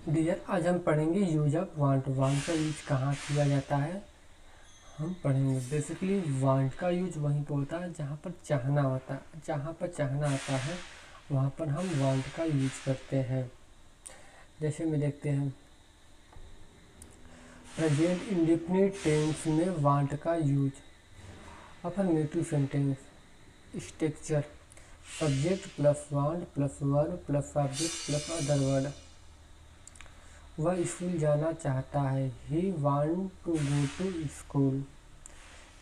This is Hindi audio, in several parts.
डियर, आज हम पढ़ेंगे यूज ऑफ वांट। वांट का यूज कहाँ किया जाता है हम पढ़ेंगे। बेसिकली वांट का यूज वहीं पर होता है जहाँ पर चाहना होता है। जहाँ पर चाहना आता है वहाँ पर हम वांट का यूज करते हैं। जैसे में देखते हैं प्रेजेंट इंडेफिनिट टेंस में वांट का use. Affirmative sentence structure subject plus want plus verb plus object plus other word. वह स्कूल जाना चाहता है। He want to go to school.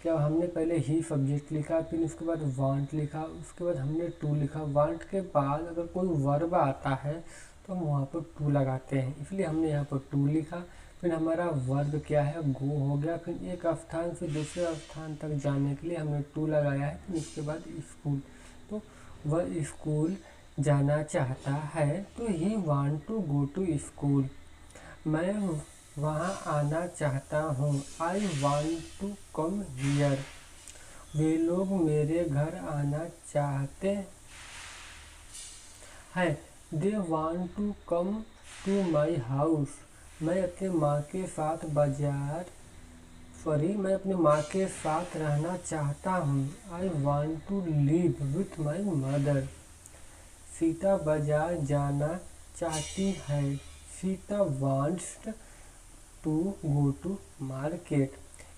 क्या हमने पहले ही सब्जेक्ट लिखा, फिर उसके बाद वांट लिखा, उसके बाद हमने टू लिखा। वांट के बाद अगर कोई वर्ब आता है तो हम वहाँ पर टू लगाते हैं, इसलिए हमने यहाँ पर टू लिखा। फिर हमारा वर्ब क्या है, गो हो गया। फिर एक स्थान से दूसरे स्थान तक जाने के लिए हमने टू लगाया है। फिर उसके बाद स्कूल, तो वह स्कूल जाना चाहता है। तो he want to go to school. मैं वहाँ आना चाहता हूँ। I want to come here. वे लोग मेरे घर आना चाहते हैं। They want to come to my house. मैं अपने माँ के साथ मैं अपनी माँ के साथ रहना चाहता हूँ। I want to live with my mother. Sita बाजार जाना चाहती है। Sita wants to go to market.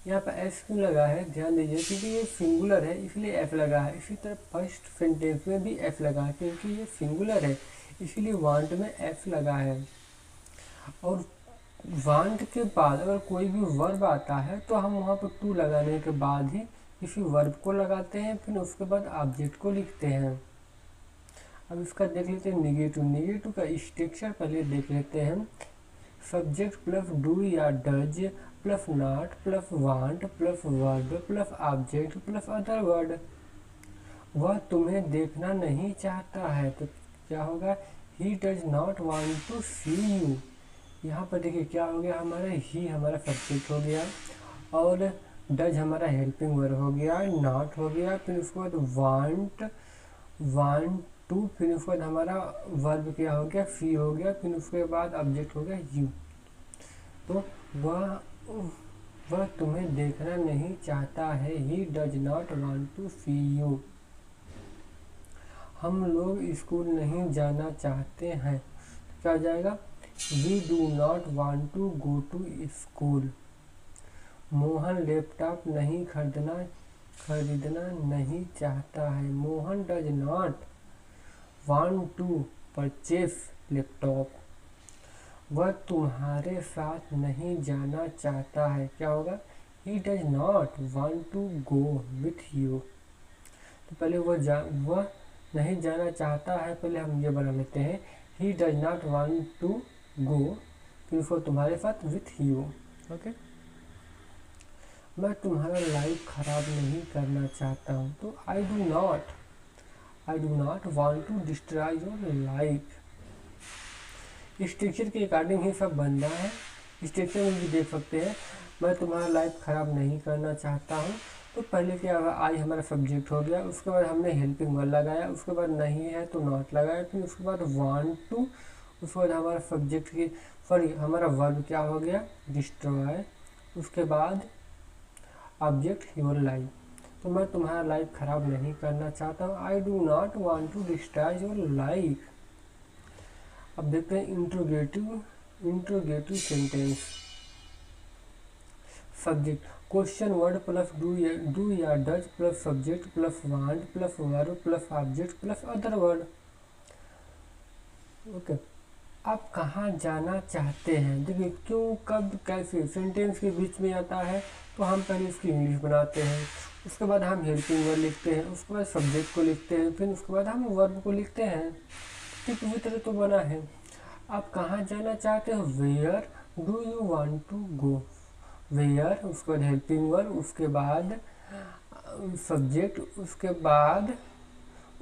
यहाँ पर एस क्यों लगा है, ध्यान दीजिए, क्योंकि ये सिंगुलर है इसलिए एफ लगा है। इसी तरह फर्स्ट सेंटेंस में भी एफ लगा है क्योंकि ये सिंगुलर है, इसीलिए वांट में एफ लगा है। और वांट के बाद अगर कोई भी वर्ब आता है तो हम वहाँ पर टू लगाने के बाद ही किसी वर्ब को लगाते हैं, फिर उसके बाद ऑब्जेक्ट को लिखते हैं। अब इसका देख लेते हैं निगेटिव। निगेटिव का स्ट्रक्चर पहले देख लेते हैं। सब्जेक्ट प्लस डू या does plus not plus want plus verb plus object plus other word. वह तुम्हें देखना नहीं चाहता है, तो क्या होगा, he does not want to see you. यहाँ पर देखिए क्या हो गया, हमारा सब्जेक्ट हो गया और डज हमारा हेल्पिंग वर्ब हो गया, नॉट हो गया, फिर उसके बाद वांट टू, फिर उसके बाद हमारा वर्ब क्या हो गया, सी हो गया, फिर उसके बाद ऑब्जेक्ट हो गया यू। तो वह तुम्हें देखना नहीं चाहता है। He does not want to see you. हम लोग स्कूल नहीं जाना चाहते हैं, क्या हो जाएगा, we do not want to go to school. Mohan laptop नहीं खरीदना नहीं चाहता है। Mohan does not want to purchase laptop. वह तुम्हारे साथ नहीं जाना चाहता है, क्या होगा, he does not want to go with you. तो पहले वह नहीं जाना चाहता है, पहले हम ये बना लेते हैं, he does not want to go, फिर उसको तुम्हारे साथ विथ यू। ओके, मैं तुम्हारा लाइफ खराब नहीं करना चाहता हूँ, तो I do not want to destroy your life. Structure के अकॉर्डिंग ही सब बन रहा है। स्ट्रक्चर में भी देख सकते हैं, मैं तुम्हारा लाइफ खराब नहीं करना चाहता हूँ। तो पहले क्या हुआ, आई हमारा सब्जेक्ट हो गया, उसके बाद हमने हेल्पिंग वर्ब लगाया, उसके बाद नहीं है तो नॉट लगाया, फिर उसके बाद वांट टू, उसके बाद हमारा सब्जेक्ट की हमारा वर्ब क्या हो गया, डिस्ट्रॉय, उसके बाद ऑब्जेक्ट योर लाइफ। तो मैं तुम्हारा लाइफ खराब नहीं करना चाहता हूँ। I do not want to destroy your life. अब देखते हैं interrogative sentence. Subject question word plus do या does plus subject plus want plus verb plus object plus other word. Okay, आप कहाँ जाना चाहते हैं, देखिए क्यों कब कैसे सेंटेंस के बीच में आता है तो हम पहले इसकी इंग्लिश बनाते हैं, उसके बाद हम हेल्पिंग वर्ब लिखते हैं, उसके बाद सब्जेक्ट को लिखते हैं, फिर उसके बाद हम वर्ब को लिखते हैं। ठीक उसी तरह तो बना है। आप कहाँ जाना चाहते हो, where do you want to go. Where, उसके बाद हेल्पिंग वर्ब, उसके बाद सब्जेक्ट, उसके बाद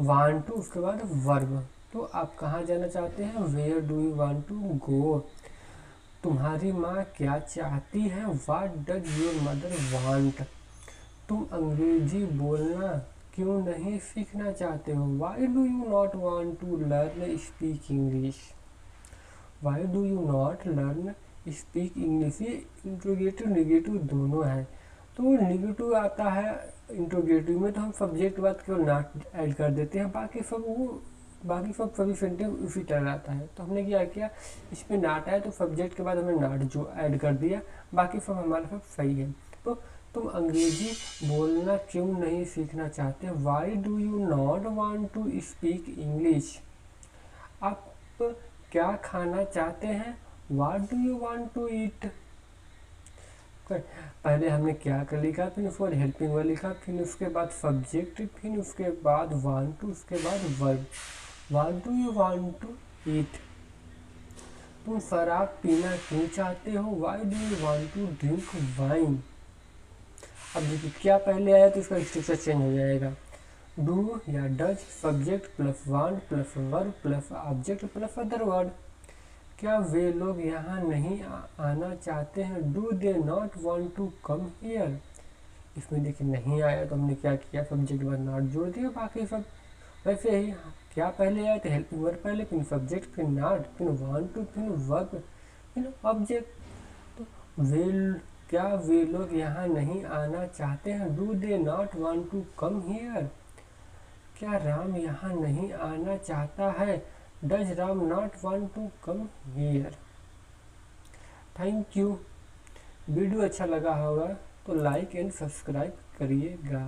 वांट टू, उसके बाद वर्ब। तो आप कहाँ जाना चाहते हैं, where do you want to go. तुम्हारी माँ क्या चाहती है, what does your mother want. तुम अंग्रेजी बोलना क्यों नहीं सीखना चाहते हो, why do you not want to learn speak English. Why do you not learn speak English. ये इंट्रोगेटिव निगेटिव दोनों है। तो निगेटिव आता है इंट्रोगेटिव में तो हम सब्जेक्ट के बाद केवल नॉट ऐड कर देते हैं, बाकी सब सभी सेंटेंस उसी तरह आता है। तो हमने क्या किया, इसमें नॉट आया तो सब्जेक्ट के बाद हमने नॉट जो ऐड कर दिया, बाकी सब हमारे सब सही है। तो तुम अंग्रेजी बोलना क्यों नहीं सीखना चाहते, why do you not want to speak English. आप क्या खाना चाहते हैं, what do you want to eat. पहले हमने क्या कर लिखा, फिर उसके बाद हेल्पिंग वर्ब लिखा, फिर उसके बाद सब्जेक्ट, फिर उसके बाद वांट टू, उसके बाद verb. What do you want to eat. तुम शराब पीना क्यों चाहते हो, why do you want to drink wine. अब देखिए क्या पहले आया तो इसका स्ट्रक्चर चेंज हो जाएगा। डू या does, subject plus want plus verb plus object plus other word. क्या वे लोग यहाँ नहीं आना चाहते हैं, do they not want to come here. इसमें देखिए नहीं आया तो हमने क्या किया, सब्जेक्ट के बाद नॉट जोड़ दिया, बाकी सब वैसे ही। क्या पहले आया तो हेल्पिंग वर्ब पहले, फिर सब्जेक्ट, फिर नॉट, फिर वांट टू, फिर वर्ब, फिर ऑब्जेक्ट। तो क्या वे लोग यहाँ नहीं आना चाहते हैं, do they not want to come here. क्या राम यहाँ नहीं आना चाहता है, does Ram not want to come here. Thank you. Video अच्छा लगा होगा तो लाइक एंड सब्सक्राइब करिएगा।